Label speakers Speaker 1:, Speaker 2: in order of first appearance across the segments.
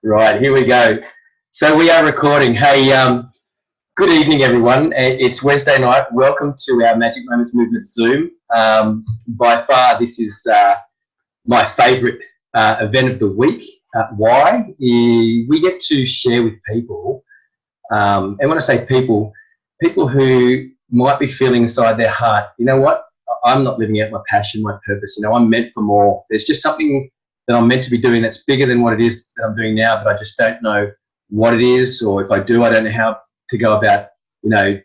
Speaker 1: Right, here we go. So we are recording. Hey, good evening, everyone. It's Wednesday night. Welcome to our Magic Moments Movement Zoom. By far, this is my favourite event of the week. Why? We get to share with people, and when I say people, people who might be feeling inside their heart, you know what? I'm not living out my passion, my purpose. I'm meant for more. There's just something that I'm meant to be doing that's bigger than what it is that I'm doing now, but I just don't know what it is, or if I do, I don't know how to go about,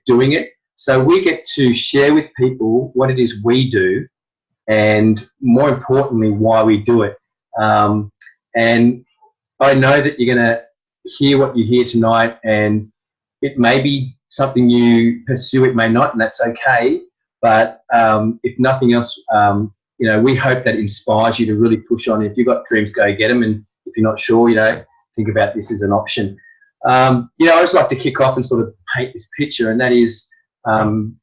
Speaker 1: doing it. So we get to share with people what it is we do, and more importantly, why we do it. And I know that you're going to hear what you hear tonight, and it may be something you pursue, it may not, and that's okay. But if nothing else, we hope that inspires you to really push on. If you've got dreams, go get them. And if you're not sure, think about this as an option. I always like to kick off and sort of paint this picture, and that is,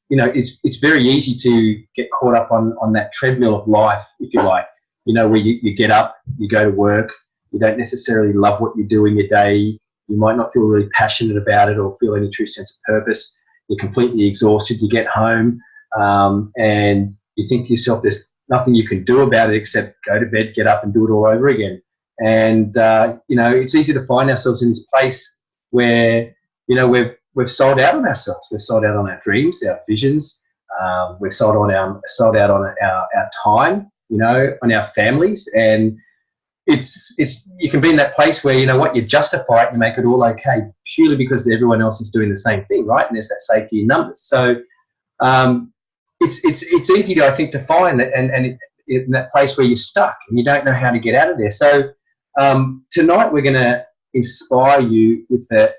Speaker 1: it's very easy to get caught up on that treadmill of life, if you like, where you get up, you go to work, you don't necessarily love what you do in your day, you might not feel really passionate about it or feel any true sense of purpose, you're completely exhausted, you get home, and you think to yourself, there's nothing you can do about it except go to bed, get up and do it all over again. And, it's easy to find ourselves in this place where, we've sold out on ourselves. We've sold out on our dreams, our visions. We've sold out on our time, on our families. And you can be in that place where, you justify it and make it all okay purely because everyone else is doing the same thing, right? And there's that safety in numbers. So, it's easy, I think, to find that, and in that place where you're stuck and you don't know how to get out of there. So tonight we're going to inspire you with a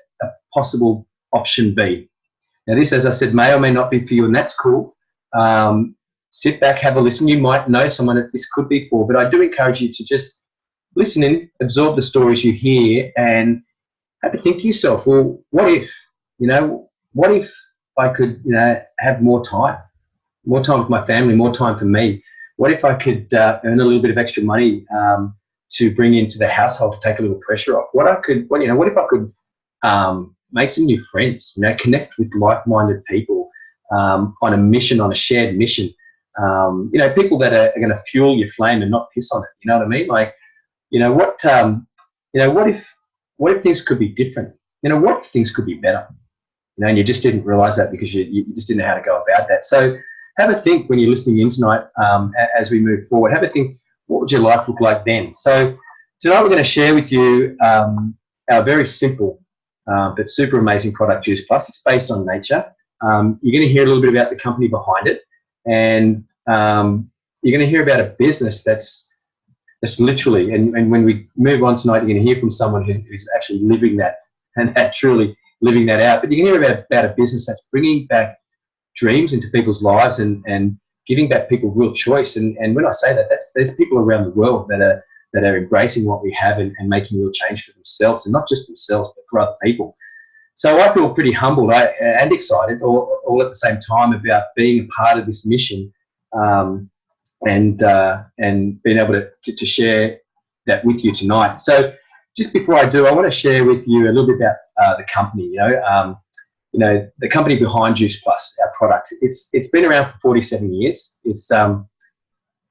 Speaker 1: possible option B. Now this, as I said, may or may not be for you, and that's cool. Sit back, have a listen. You might know someone that this could be for, but I do encourage you to just listen in, absorb the stories you hear, and have to think to yourself, well, what if, what if I could, have more time with my family, more time for me? What if I could earn a little bit of extra money to bring into the household to take a little pressure off? What if I could make some new friends, connect with like-minded people on a mission, on a shared mission, people that are going to fuel your flame and not piss on it. You know what I mean? Like, what if things could be different? What if things could be better? And you just didn't realize that because you just didn't know how to go about that. So have a think when you're listening in tonight as we move forward. Have a think, what would your life look like then? So tonight we're going to share with you our very simple but super amazing product, Juice Plus. It's based on nature. You're going to hear a little bit about the company behind it, and you're going to hear about a business that's literally, and when we move on tonight, you're going to hear from someone who's actually living that and truly living that out. But you can hear about a business that's bringing back dreams into people's lives and giving back people real choice. And when I say that, there's people around the world that are embracing what we have and making real change for themselves, and not just themselves, but for other people. So I feel pretty humbled and excited all at the same time about being a part of this mission, and being able to share that with you tonight. So just before I do, I want to share with you a little bit about the company. The company behind Juice Plus, our product. It's been around for 47 years. It's a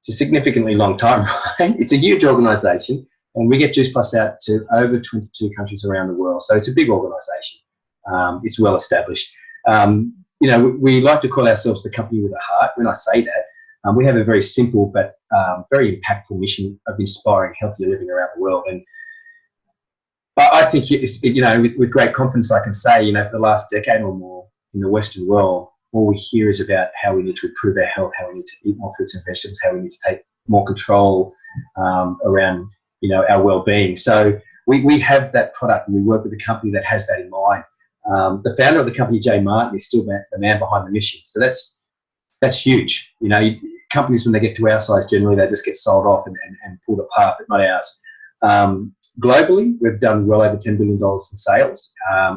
Speaker 1: significantly long time, right? It's a huge organisation, and we get Juice Plus out to over 22 countries around the world. So it's a big organisation. It's well established. We like to call ourselves the company with a heart. When I say that, we have a very simple but very impactful mission of inspiring healthier living around the world. And I think, with great confidence, I can say, for the last decade or more in the Western world, all we hear is about how we need to improve our health, how we need to eat more fruits and vegetables, how we need to take more control around, our well-being. So we have that product, and we work with a company that has that in mind. The founder of the company, Jay Martin, is still the man behind the mission. So that's huge. Companies, when they get to our size, generally they just get sold off and pulled apart, but not ours. Globally, we've done well over $10 billion in sales,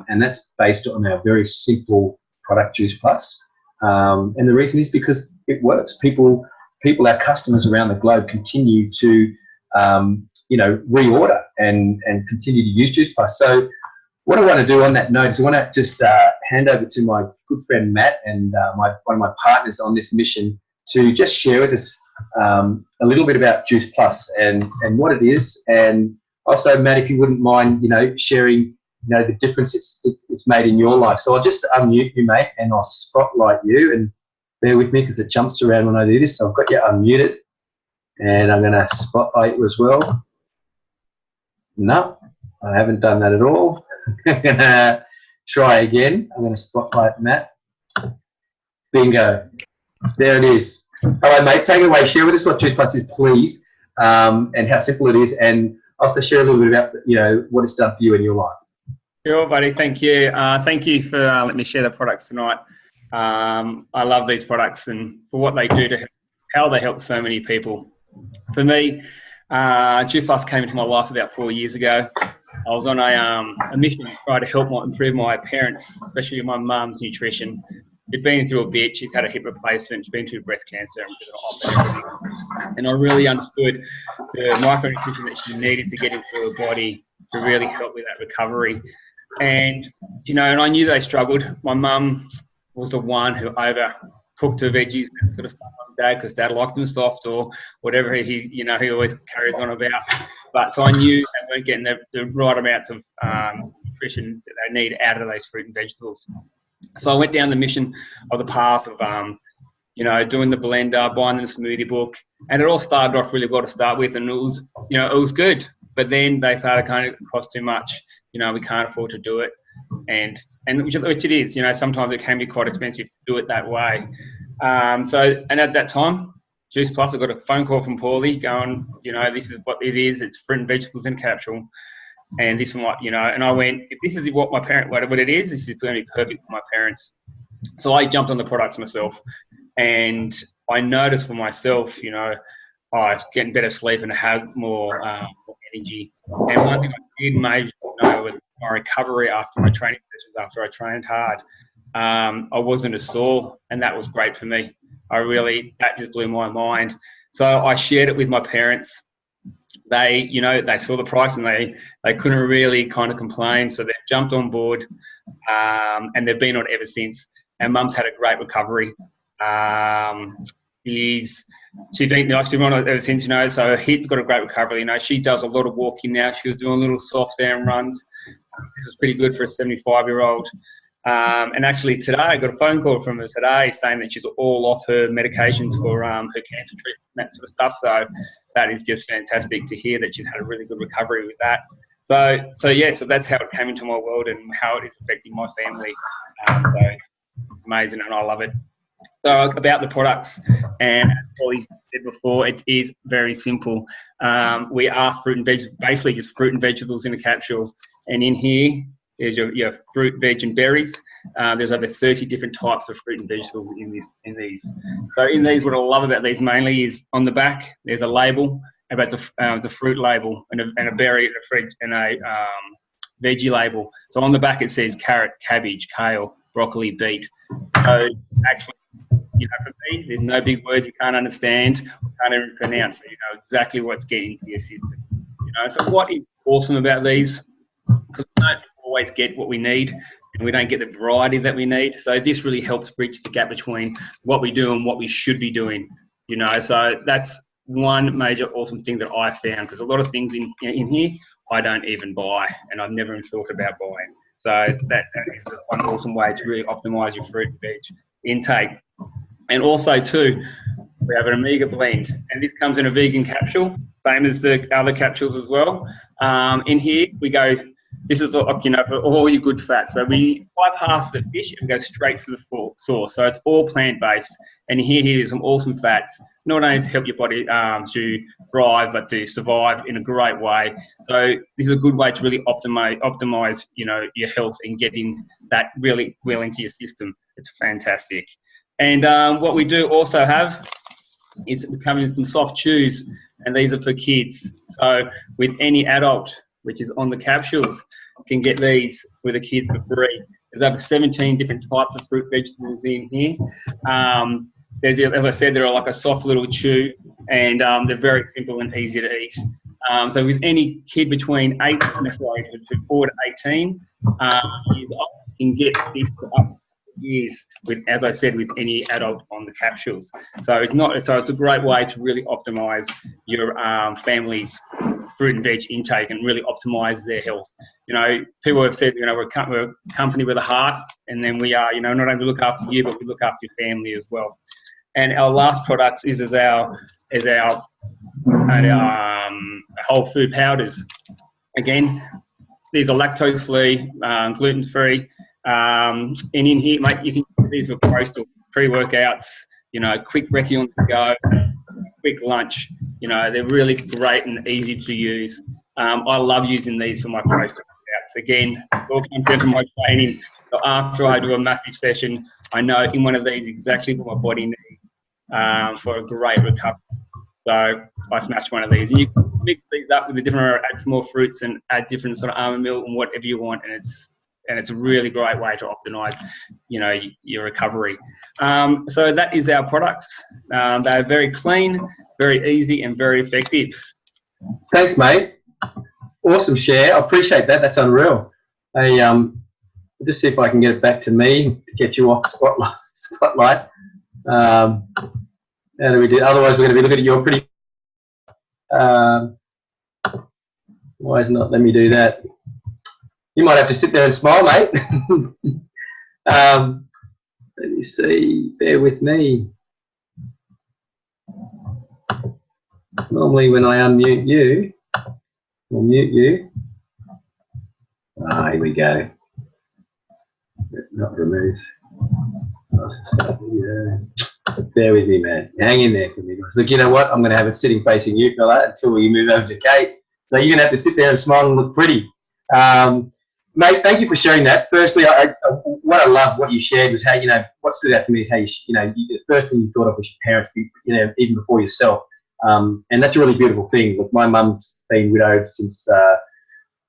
Speaker 1: and that's based on our very simple product, Juice Plus. And the reason is because it works. People, our customers around the globe continue to reorder and continue to use Juice Plus. So what I want to do on that note is I want to just hand over to my good friend Matt and one of my partners on this mission to just share with us a little bit about Juice Plus and what it is. And also, Matt, if you wouldn't mind, sharing, the difference it's made in your life. So I'll just unmute you, mate, and I'll spotlight you. And bear with me because it jumps around when I do this. So I've got you unmuted, and I'm going to spotlight you as well. No, I haven't done that at all. I'm going to try again. I'm going to spotlight Matt. Bingo. There it is. All right, mate, take it away. Share with us what Juice Plus is, please, and how simple it is, and also share a little bit about, what it's done for you in your life.
Speaker 2: Sure, buddy. Thank you. Thank you for letting me share the products tonight. I love these products and for what they do how they help so many people. For me, Juice Plus came into my life about 4 years ago. I was on a mission to try to help improve my parents, especially my mum's nutrition. She'd been through a bit. She's had a hip replacement. She's been through breast cancer and I really understood the micronutrition that she needed to get into her body to really help with that recovery. And, and I knew they struggled. My mum was the one who overcooked her veggies and sort of stuff on Dad because Dad liked them soft or whatever he always carries on about. But so I knew they weren't getting the right amount of nutrition that they need out of those fruit and vegetables. So I went down the mission of the path of, doing the blender, buying the smoothie book, and it all started off really well to start with, and it was good. But then they started kind of cost too much. We can't afford to do it, and which it is. Sometimes it can be quite expensive to do it that way. And at that time, Juice Plus, I got a phone call from Paulie going, this is what it is. It's fruit and vegetables in a capsule. And this one, and I went, if this is what it is, this is going to be perfect for my parents. So I jumped on the products myself, and I noticed for myself, it's getting better sleep and have more energy. And one thing I did major with my recovery after my training sessions, after I trained hard, I wasn't as sore, and that was great for me. That just blew my mind. So I shared it with my parents. They saw the price and they couldn't really kind of complain. So they jumped on board, and they've been on ever since. And Mum's had a great recovery. She's been on it ever since, so he's got a great recovery. She does a lot of walking now. She was doing little soft sand runs. This is pretty good for a 75-year-old. And actually today, I got a phone call from her today saying that she's all off her medications for her cancer treatment and that sort of stuff. So that is just fantastic to hear that she's had a really good recovery with that. So that's how it came into my world and how it is affecting my family. So it's amazing and I love it. So about the products, and as Paulie said before, it is very simple. We are fruit and veg, basically just fruit and vegetables in a capsule. And in here, there's your fruit, veg, and berries. There's over 30 different types of fruit and vegetables in these. So in these, what I love about these mainly is on the back, there's a label about the fruit label and a berry and a veggie label. So on the back it says carrot, cabbage, kale, broccoli, beet. So actually, for me, there's no big words you can't understand, can't even pronounce. So you know exactly what's getting into your system. So what is awesome about these? Because we don't always get what we need, and we don't get the variety that we need. So this really helps bridge the gap between what we do and what we should be doing. So that's one major awesome thing that I found, because a lot of things in here I don't even buy, and I've never even thought about buying. So that is one awesome way to really optimise your fruit and veg intake. And also too, we have an Omega blend, and this comes in a vegan capsule, same as the other capsules as well. In here we go, this is for all your good fats. So we bypass the fish and go straight to the source. So it's all plant-based, and here's some awesome fats, not only to help your body to thrive, but to survive in a great way. So this is a good way to really optimize your health and getting that really well into your system. It's fantastic. And what we do also have is coming in some soft chews, and these are for kids. So with any adult, which is on the capsules, can get these with the kids for free. There's over 17 different types of fruit vegetables in here. As I said, they're like a soft little chew, and they're very simple and easy to eat. So with any kid between 4 to 18, you can get this for up to years with, as I said, with any adult on the capsules. So it's a great way to really optimize your family's fruit and veg intake and really optimize their health. You know, people have said, you know, we're a company with a heart, and then we are, you know, not only look after you, but we look after your family as well. And our last product is our whole food powders. Again, these are lactose-free, gluten-free. And in here, mate, you can use these for postal pre-workouts, you know, quick brekkie on the go, quick lunch. You know, they're really great and easy to use. I love using these for my postal workouts. Again, all comes down to my training. So after I do a massive session, I know in one of these exactly what my body needs for a great recovery. So I smash one of these. And you can mix these up with the different, add some more fruits and add different sort of almond milk and whatever you want, and it's a really great way to optimize, you know, your recovery. So that is our products. They're very clean, very easy, and very effective.
Speaker 1: Thanks, mate. Awesome share. I appreciate that. That's unreal. I'll just see if I can get it back to me to get you off spotlight. How do we do? Otherwise, we're going to be looking at your pretty. Why is it not? Let me do that. You might have to sit there and smile, mate. Let me see. Bear with me. Normally, when I unmute you, or mute you. Here we go. Not remove. Bear with me, man. Hang in there for me, guys. Look, you know what? I'm going to have it sitting facing you, fella, until you move over to Kate. So you're going to have to sit there and smile and look pretty. Mate, thank you for sharing that. Firstly, what I love, what you shared was how, you know, what stood out to me is how the first thing you thought of was your parents, you know, even before yourself. And that's a really beautiful thing. Look, my mum's been widowed since, I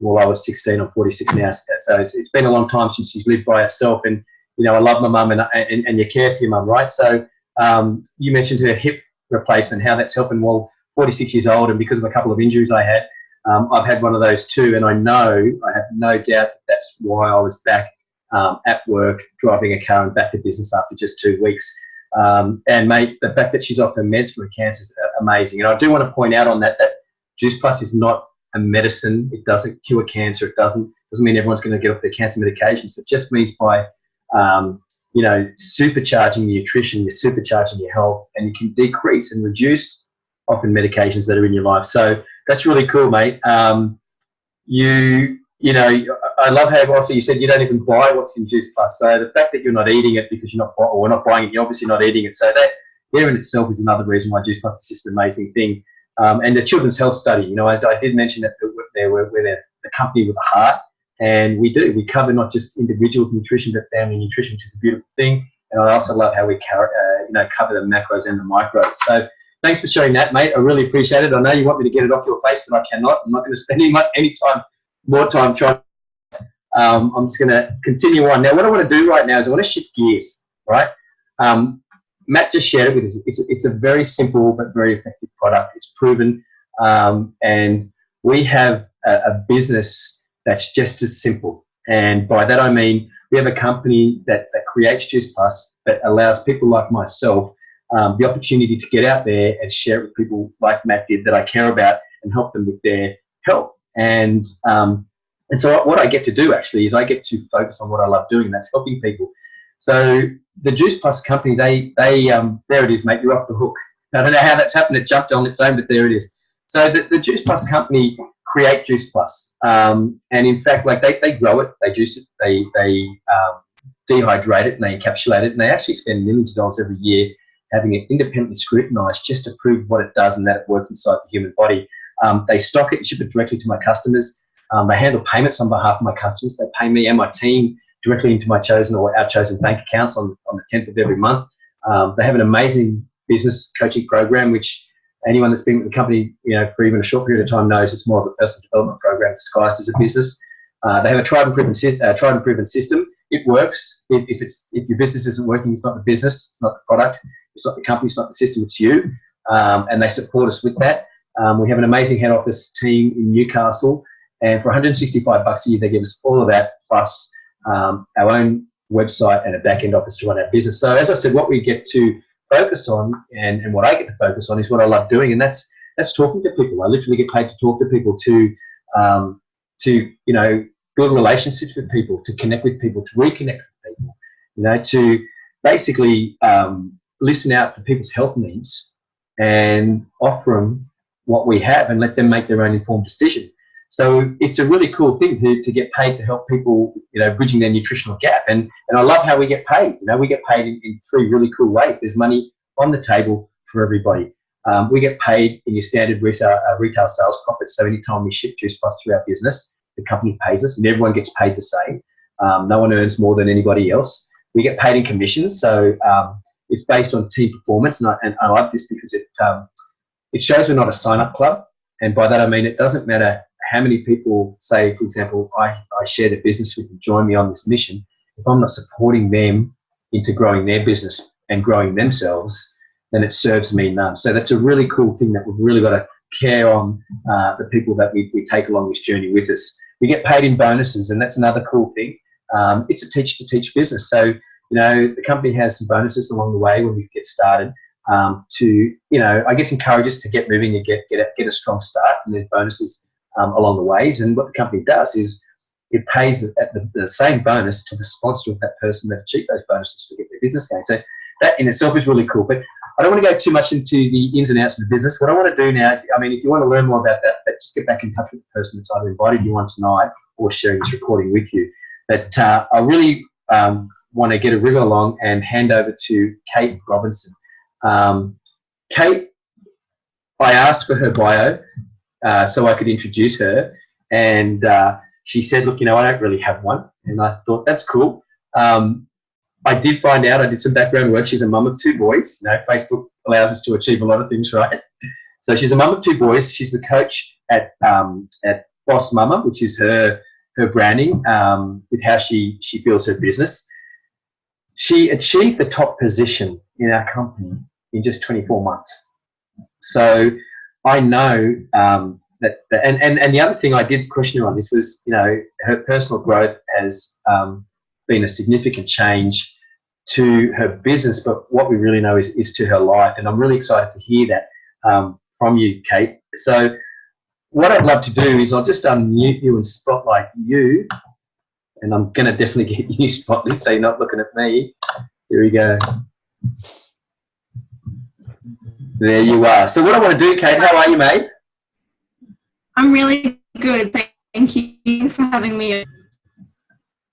Speaker 1: was 16. I'm 46 now. So it's been a long time since she's lived by herself. And, you know, I love my mum and you care for your mum, right? So you mentioned her hip replacement, how that's helping. Well, 46 years old, and because of a couple of injuries I had, I've had one of those too, and I have no doubt that's why I was back at work, driving a car and back to business after just 2 weeks. And mate, the fact that she's off her meds for her cancer is amazing. And I do want to point out on that Juice Plus is not a medicine. It doesn't cure cancer. It doesn't mean everyone's going to get off their cancer medications. It just means by you know, supercharging your nutrition, you're supercharging your health, and you can decrease and reduce often medications that are in your life. So that's really cool, mate. You know, I love how also you said you don't even buy what's in Juice Plus. So the fact that you're not eating it because you're not buying it, you're obviously not eating it. So that there in itself is another reason why Juice Plus is just an amazing thing. And the Children's Health Study, you know, I did mention that we're the company with a heart, and we cover not just individuals' nutrition, but family nutrition, which is a beautiful thing. And I also love how we cover the macros and the micros. So thanks for sharing that, mate. I really appreciate it. I know you want me to get it off your face, but I cannot. I'm not going to spend any more time trying. I'm just going to continue on. Now, what I want to do right now is I want to shift gears, right? Matt just shared it with us. It's a very simple but very effective product. It's proven. And we have a business that's just as simple. And by that, I mean, we have a company that creates Juice Plus that allows people like myself the opportunity to get out there and share it with people like Matt did that I care about and help them with their health. And so what I get to do actually is I get to focus on what I love doing, and that's helping people. So the Juice Plus company, they there it is, mate, you're off the hook. I don't know how that's happened. It jumped on its own, but there it is. So the Juice Plus company create Juice Plus. And in fact, like they grow it, they juice it, they dehydrate it, and they encapsulate it, and they actually spend millions of dollars every year having it independently scrutinized just to prove what it does and that it works inside the human body. They stock it and ship it directly to my customers. They handle payments on behalf of my customers. They pay me and my team directly into my chosen or our chosen bank accounts on the 10th of every month. They have an amazing business coaching program, which anyone that's been with the company, you know, for even a short period of time knows it's more of a personal development program disguised as a business. They have a tried and proven system. It works. If your business isn't working, it's not the business, it's not the product, it's not the company, it's not the system, it's you. And they support us with that. We have an amazing head office team in Newcastle, and for $165 a year, they give us all of that plus our own website and a back-end office to run our business. So as I said, what we get to focus on and what I get to focus on is what I love doing, and that's talking to people. I literally get paid to talk to people, to build relationships with people, to connect with people, to reconnect with people, to basically listen out for people's health needs and offer them what we have and let them make their own informed decision. So it's a really cool thing to get paid to help people, bridging their nutritional gap. And I love how we get paid. We get paid in three really cool ways. There's money on the table for everybody. We get paid in your standard retail sales profits. So anytime we ship Juice Plus through our business, the company pays us, and everyone gets paid the same. No one earns more than anybody else. We get paid in commissions. So it's based on team performance. And I like this because it shows we're not a sign-up club. And by that, I mean, it doesn't matter how many people say, for example, I share the business with you, join me on this mission. If I'm not supporting them into growing their business and growing themselves, then it serves me none. So that's a really cool thing that we've really got to care on the people that we take along this journey with us. We get paid in bonuses, and that's another cool thing. It's a teach-to-teach business. So, the company has some bonuses along the way when we get started to, I guess, encourage us to get moving and get a strong start. And there's bonuses along the ways, and what the company does is it pays the same bonus to the sponsor of that person that achieved those bonuses to get their business going. So that in itself is really cool. But I don't want to go too much into the ins and outs of the business. What I want to do now is, if you want to learn more about that, just get back in touch with the person that's either invited you on tonight or sharing this recording with you. But I really want to get a river along and hand over to Kate Robinson. Kate, I asked for her bio so I could introduce her, and she said, look, I don't really have one. And I thought, that's cool. I did find out, I did some background work. She's a mum of two boys. Facebook allows us to achieve a lot of things, right? So she's a mum of two boys. She's the coach at Boss Mama, which is her branding with how she builds her business. She achieved the top position in our company in just 24 months. So I know that the other thing I did question her on this was, her personal growth has been a significant change to her business, but what we really know is to her life. And I'm really excited to hear that from you, Kate. So what I'd love to do is I'll just unmute you and spotlight you. And I'm going to definitely get you spotlit so you're not looking at me. Here we go. There you are. So what I want to do, Kate, how are you, mate?
Speaker 3: I'm really good. Thank you. Thanks for having me.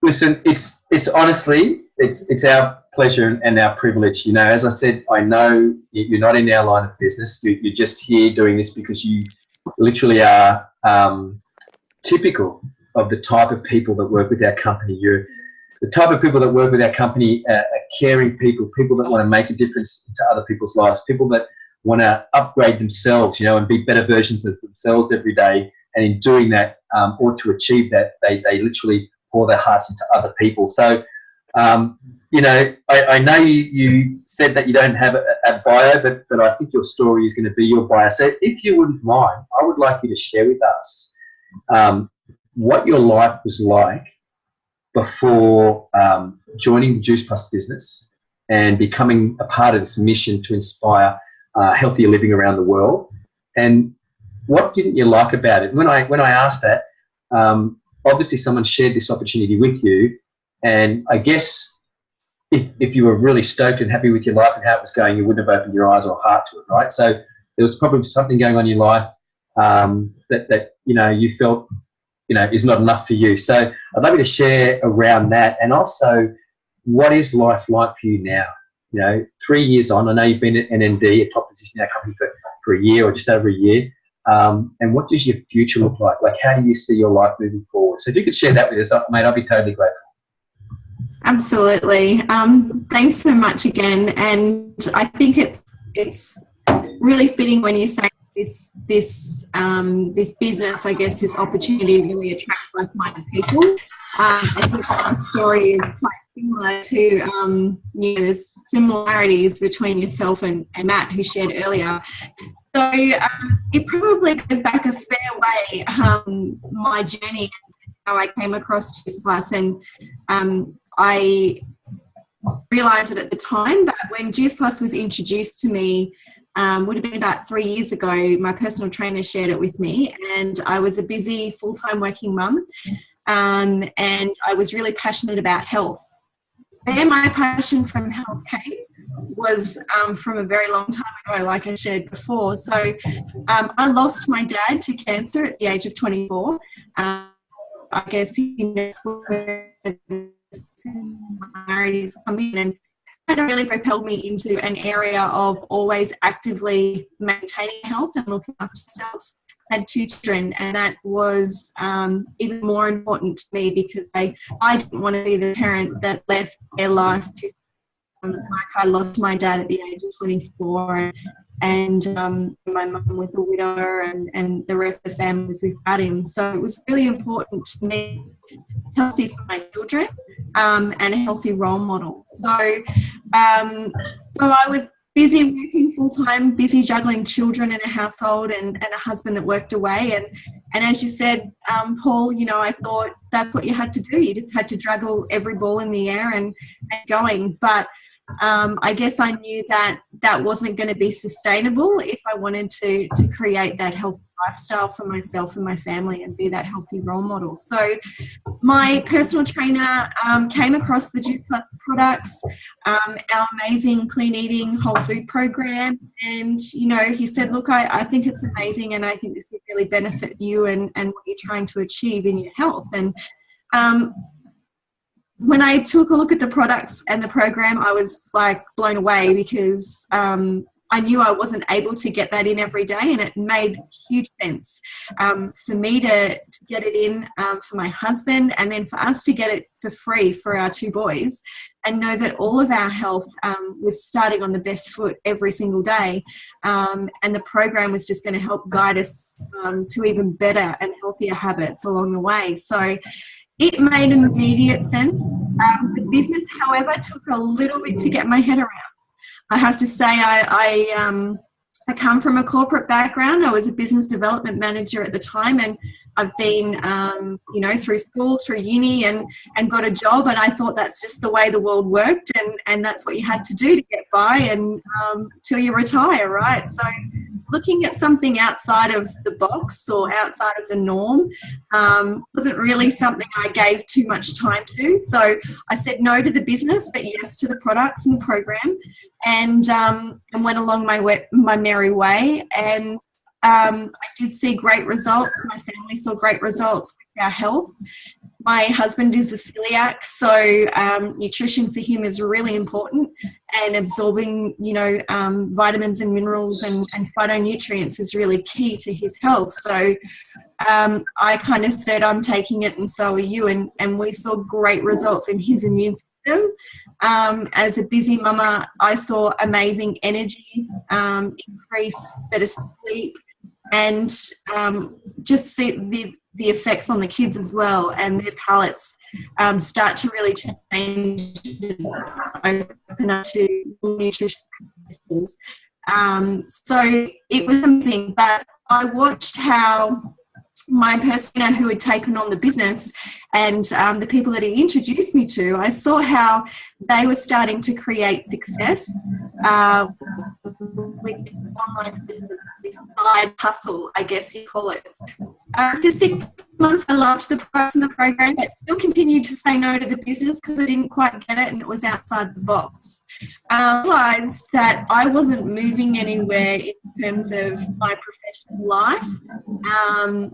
Speaker 1: Listen, it's honestly, it's our pleasure and our privilege. As I said, I know you're not in our line of business. You're just here doing this because you literally are typical of the type of people that work with our company. You're the type of people that work with our company are caring people that want to make a difference to other people's lives, people that want to upgrade themselves, and be better versions of themselves every day. And in doing that, or to achieve that, they literally pour their hearts into other people. So, I know you said that you don't have a bio, but I think your story is going to be your bio. So if you wouldn't mind, I would like you to share with us what your life was like before joining the Juice Plus business and becoming a part of this mission to inspire healthier living around the world. And what didn't you like about it? When I asked that, obviously someone shared this opportunity with you, and I guess if you were really stoked and happy with your life and how it was going, you wouldn't have opened your eyes or heart to it, right? So there was probably something going on in your life that you felt is not enough for you. So I'd love you to share around that, and also what is life like for you now? 3 years on, I know you've been at NND, a top position in our company for a year or just over a year. And what does your future look like? Like, how do you see your life moving forward? So if you could share that with us, mate, I'd be totally grateful.
Speaker 3: Absolutely. Thanks so much again. And I think it's really fitting when you say this business, I guess, this opportunity really attracts like-minded people. I think my story is quite similar to, there's similarities between yourself and Matt, who shared earlier. So it probably goes back a fair way, my journey, how I came across Juice Plus, and I realised it at the time, but when Juice Plus was introduced to me, would have been about 3 years ago, my personal trainer shared it with me, and I was a busy full-time working mum, and I was really passionate about health. Where my passion from health came was from a very long time ago, like I shared before. So I lost my dad to cancer at the age of 24. I guess that's where the similarities come in, and that really propelled me into an area of always actively maintaining health and looking after yourself. I had 2 children, and that was even more important to me because I didn't want to be the parent that left their life to like I lost my dad at the age of 24, and my mum was a widower, and the rest of the family was without him. So it was really important to me, healthy for my children, and a healthy role model. So I was busy working full-time, busy juggling children in a household and a husband that worked away. And as you said, Paul, you know, I thought that's what you had to do. You just had to juggle every ball in the air and going. But I guess I knew that that wasn't going to be sustainable if I wanted to create that healthy lifestyle for myself and my family and be that healthy role model. So my personal trainer came across the Juice Plus products, our amazing clean eating whole food program, and you know, he said, look, I think it's amazing, and I think this would really benefit you and what you're trying to achieve in your health. And when I took a look at the products and the program, I was like blown away because I knew I wasn't able to get that in every day, and it made huge sense for me to get it in for my husband, and then for us to get it for free for our 2 boys, and know that all of our health was starting on the best foot every single day, and the program was just going to help guide us to even better and healthier habits along the way. So it made an immediate sense. The business, however, took a little bit to get my head around. I have to say I come from a corporate background. I was a business development manager at the time, and I've been, you know, through school, through uni, and got a job, and I thought that's just the way the world worked, and that's what you had to do to get by and till you retire, right? So looking at something outside of the box or outside of the norm wasn't really something I gave too much time to. So I said no to the business, but yes to the products and the program, and went along my merry way. And I did see great results. My family saw great results with our health. My husband is a celiac, so nutrition for him is really important, and absorbing, you know, vitamins and minerals and phytonutrients is really key to his health. So I kind of said, I'm taking it, and so are you, and we saw great results in his immune system. As a busy mama, I saw amazing energy, increase, better sleep, and just see the effects on the kids as well, and their palates start to really change and open up to nutrition. So it was amazing, but I watched how my persona who had taken on the business and the people that he introduced me to, I saw how they were starting to create success with online business, this side hustle, I guess you call it. For 6 months, I loved the products and the program, but still continued to say no to the business because I didn't quite get it and it was outside the box. I realised that I wasn't moving anywhere in terms of my professional life.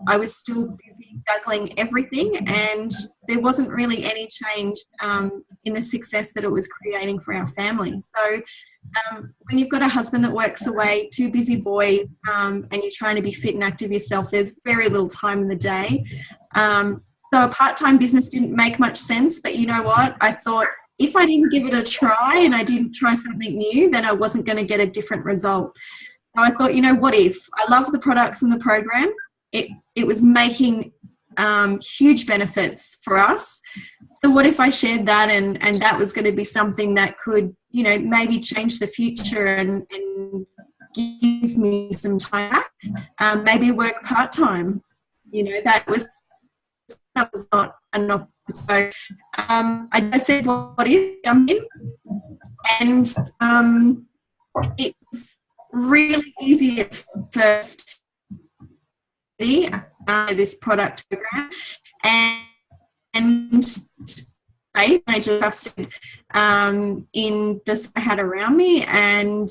Speaker 3: I was still busy juggling everything, and there wasn't really any change in the success that it was creating for our family. So when you've got a husband that works away, 2 busy boys, and you're trying to be fit and active yourself, there's very little time in the day. So a part-time business didn't make much sense, but you know what? I thought if I didn't give it a try and I didn't try something new, then I wasn't going to get a different result. So I thought, you know, what if? I love the products and the program. It was making huge benefits for us. So what if I shared that and that was going to be something that could, you know, maybe change the future and give me some time back, maybe work part-time. That was not an option. So I said, what is something? And it was really easy at first, this product program, and I just trusted in this I had around me, and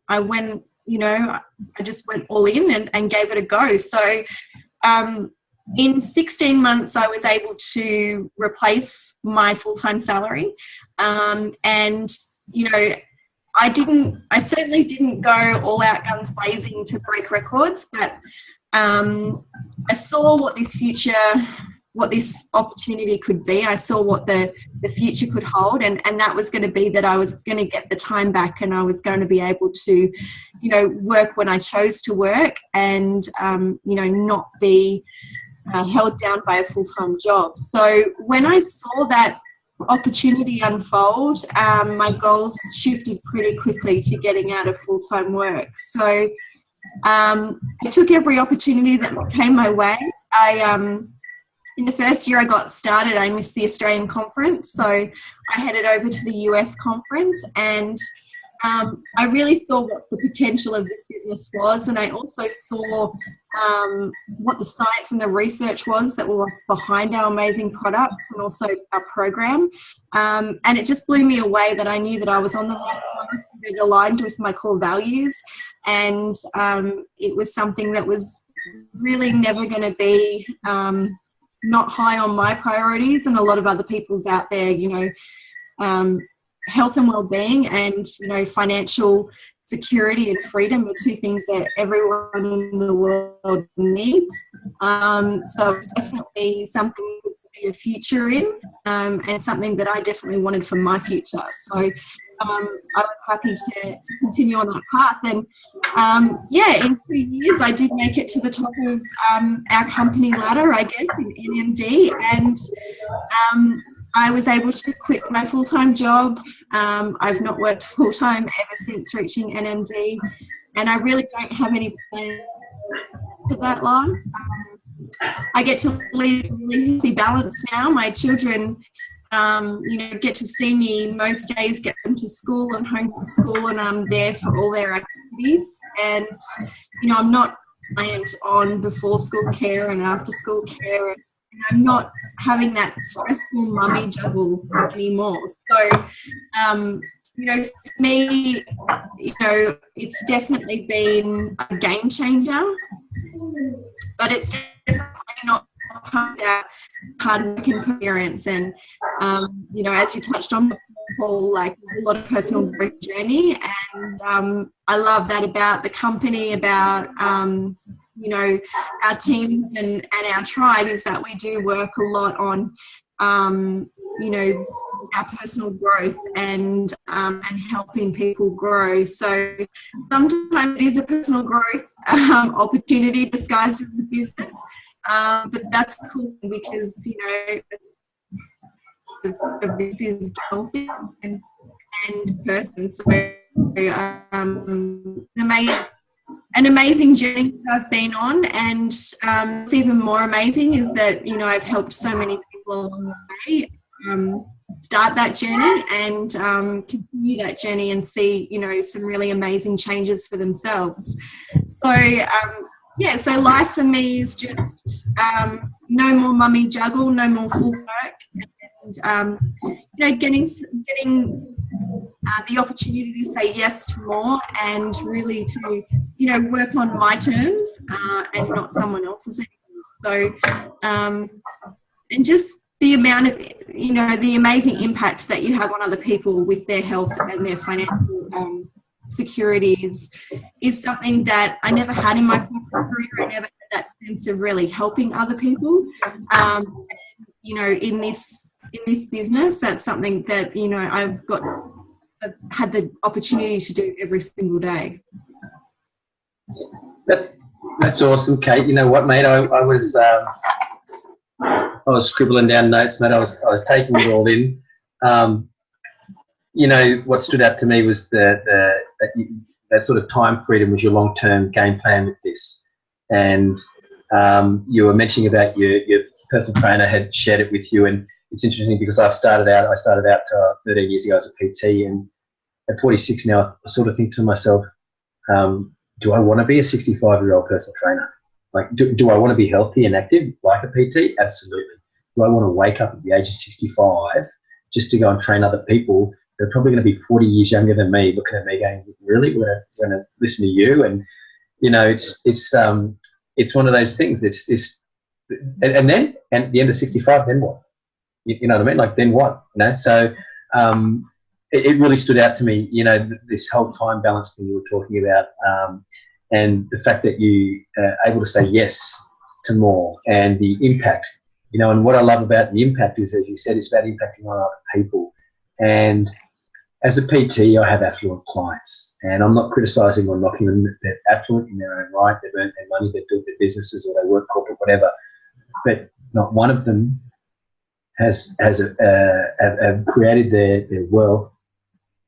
Speaker 3: I went, I just went all in and gave it a go. So in 16 months, I was able to replace my full-time salary. And, I certainly didn't go all out guns blazing to break records, but I saw what this opportunity could be. I saw what the future could hold, and that was going to be that I was going to get the time back, and I was going to be able to, work when I chose to work, and, not be held down by a full-time job. So when I saw that opportunity unfold, my goals shifted pretty quickly to getting out of full-time work. So I took every opportunity that came my way. In the first year I got started, I missed the Australian conference, so I headed over to the US conference, and I really saw what the potential of this business was, and I also saw what the science and the research was that were behind our amazing products and also our program, and it just blew me away that I knew that I was on the right path. It aligned with my core values, and it was something that was really never going to be not high on my priorities and a lot of other people's out there. Health and well-being and, financial security and freedom are two things that everyone in the world needs. So it's definitely something to see a future in, and something that I definitely wanted for my future. So I was happy to continue on that path. And in 2 years, I did make it to the top of our company ladder, I guess, in NMD. And I was able to quit my full-time job. I've not worked full-time ever since reaching NMD. And I really don't have any plans for that long. I get to lead a really healthy balance now. My children get to see me most days, get them to school and home from school, and I'm there for all their activities. And, I'm not reliant on before school care and after school care, and I'm not having that stressful mummy juggle anymore. So, for me, it's definitely been a game changer, but it's definitely not without hard work and perseverance. And as you touched on, Paul, like a lot of personal growth journey, and I love that about the company, about our team and our tribe, is that we do work a lot on our personal growth and helping people grow. So sometimes it is a personal growth opportunity disguised as a business. But that's a cool thing because, this is healthy and person. So an amazing journey I've been on, and what's even more amazing is that, I've helped so many people along the way start that journey and continue that journey and see, some really amazing changes for themselves. So, so life for me is just no more mummy juggle, no more full work, and getting the opportunity to say yes to more, and really to work on my terms and not someone else's anymore. So and just the amount of the amazing impact that you have on other people with their health and their financial security is something that I never had in my corporate career. I never had that sense of really helping other people. In this business, that's something that I've had the opportunity to do every single day.
Speaker 1: That's awesome, Kate. You know what, mate? I was scribbling down notes, mate. I was taking it all in. What stood out to me was the that sort of time freedom was your long-term game plan with this. And you were mentioning about your personal trainer had shared it with you, and it's interesting because I started out 13 years ago as a PT, and at 46 now, I sort of think to myself, do I want to be a 65-year-old personal trainer? Like, do I want to be healthy and active like a PT? Absolutely. Do I want to wake up at the age of 65 just to go and train other people? They're probably going to be 40 years younger than me, looking at me going, really? We're going to listen to you? And, you know, it's one of those things. And then at the end of 65, then what? You know what I mean? Like, then what? You know, so it really stood out to me, you know, this whole time balance thing you were talking about, and the fact that you are able to say yes to more, and the impact, you know. And what I love about the impact is, as you said, it's about impacting on other people. And as a PT, I have affluent clients, and I'm not criticising or knocking them. They're affluent in their own right. They've earned their money. They've built their businesses, or they work corporate, whatever. But not one of them have created their wealth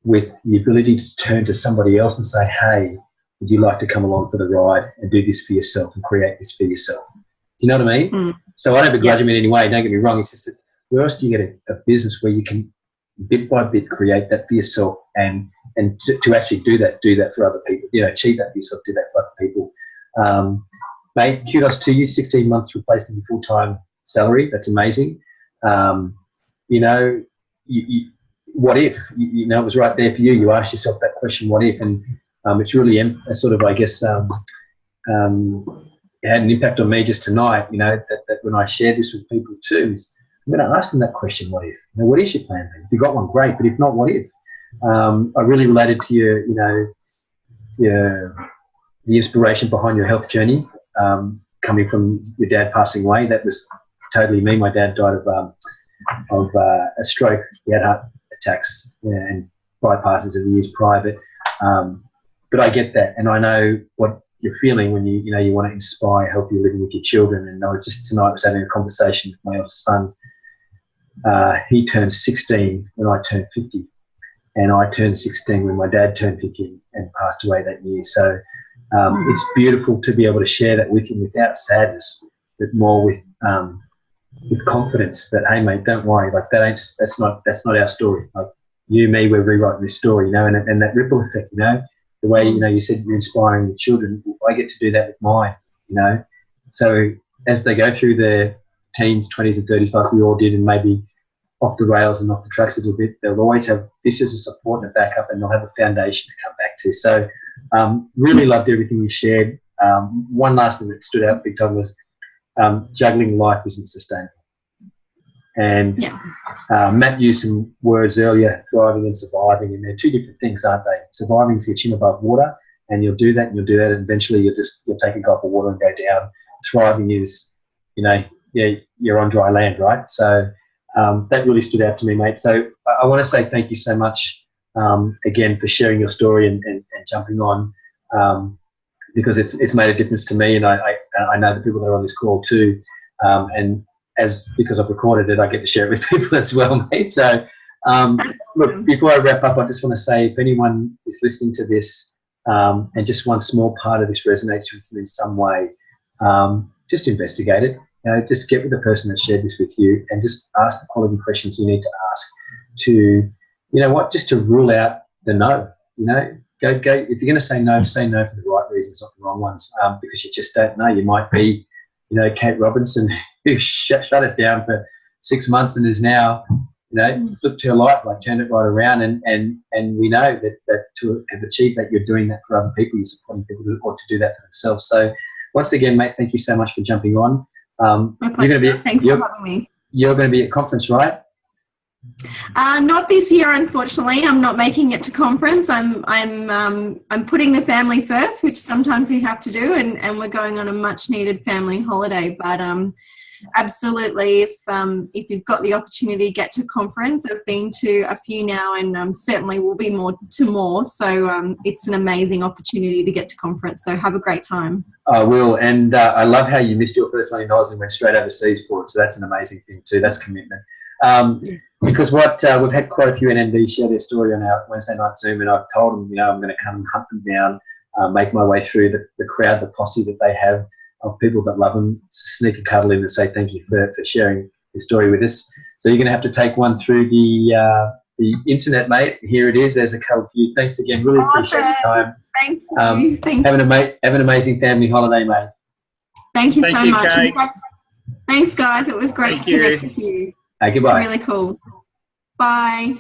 Speaker 1: with the ability to turn to somebody else and say, hey, would you like to come along for the ride and do this for yourself and create this for yourself? Do you know what I mean? Mm. So I don't begrudge them in any way. Don't get me wrong. It's just that where else do you get a business where you can bit by bit create that for yourself and to actually do that for other people, you know, achieve that for yourself, do that for other people. Mate, kudos to you. 16 months replacing your full-time salary. That's amazing. You know, what if? You know, it was right there for you. You asked yourself that question, what if? And it's really sort of, I guess, it had an impact on me just tonight, you know, that when I share this with people too, I'm going to ask them that question, what if? You know, what is your plan B? If you've got one, great, but if not, what if? I really related to your, you know, the inspiration behind your health journey, coming from your dad passing away. That was totally me. My dad died of a stroke. He had heart attacks, and bypasses in the years prior, but I get that, and I know what you're feeling when you want to inspire healthy living with your children. And I was just tonight was having a conversation with my eldest son. He turned 16 when I turned 50, and I turned 16 when my dad turned 50 and passed away that year. So it's beautiful to be able to share that with him without sadness, but more with confidence that, hey mate, don't worry, like that's not our story. Like you, me, we're rewriting this story, you know, and that ripple effect, you know, the way, you know, you said you're inspiring your children, I get to do that with mine, you know. So as they go through their teens, 20s and 30s, like we all did, and maybe off the rails and off the tracks a little bit, they'll always have this as a support and a backup, and they'll have a foundation to come back to. So really loved everything you shared. One last thing that stood out big time was juggling life isn't sustainable. And Matt used some words earlier, thriving and surviving, and they're two different things, aren't they? Surviving is your chin above water, and you'll do that, and eventually you'll take a gulp of water and go down. Thriving is, you know, you're on dry land, right? So that really stood out to me, mate. So I want to say thank you so much again for sharing your story and jumping on, because it's made a difference to me, and I know the people that are on this call too, and because I've recorded it, I get to share it with people as well, mate. So look, before I wrap up, I just want to say, if anyone is listening to this and just one small part of this resonates with you in some way, just investigate it. You know, just get with the person that shared this with you and just ask the quality questions you need to ask to, you know what, just to rule out the no. You know, go. If you're going to say no for the right reasons, not the wrong ones, because you just don't know. You might be, you know, Kate Robinson, who shut it down for 6 months and is now, you know, flipped her life, like turned it right around. And we know that to have achieved that, you're doing that for other people. You're supporting people who ought to do that for themselves. So once again, mate, thank you so much for jumping on.
Speaker 3: Thanks for having me.
Speaker 1: You're going to be at conference, right?
Speaker 3: Not this year, unfortunately. I'm not making it to conference. I'm putting the family first, which sometimes we have to do, and we're going on a much needed family holiday. But absolutely, if you've got the opportunity to get to conference, I've been to a few now, and certainly will be more. So it's an amazing opportunity to get to conference. So have a great time.
Speaker 1: I will, and I love how you missed your first $1 million and went straight overseas for it. So that's an amazing thing too. That's commitment. Because what we've had quite a few NMDs share their story on our Wednesday night Zoom, and I've told them, I'm going to come and hunt them down, make my way through the crowd, the posse that they have of people that love them, sneak a cuddle in and say thank you for sharing your story with us. So you're going to have to take one through the internet, mate. Here it is. There's a cuddle for you. Thanks again. Really appreciate your time.
Speaker 3: Thank you. Thank you.
Speaker 1: Have an amazing family holiday, mate.
Speaker 3: Thank you so much.
Speaker 2: Kate.
Speaker 3: Thanks, guys. It was great to connect with you.
Speaker 1: Goodbye.
Speaker 3: Really cool. Bye.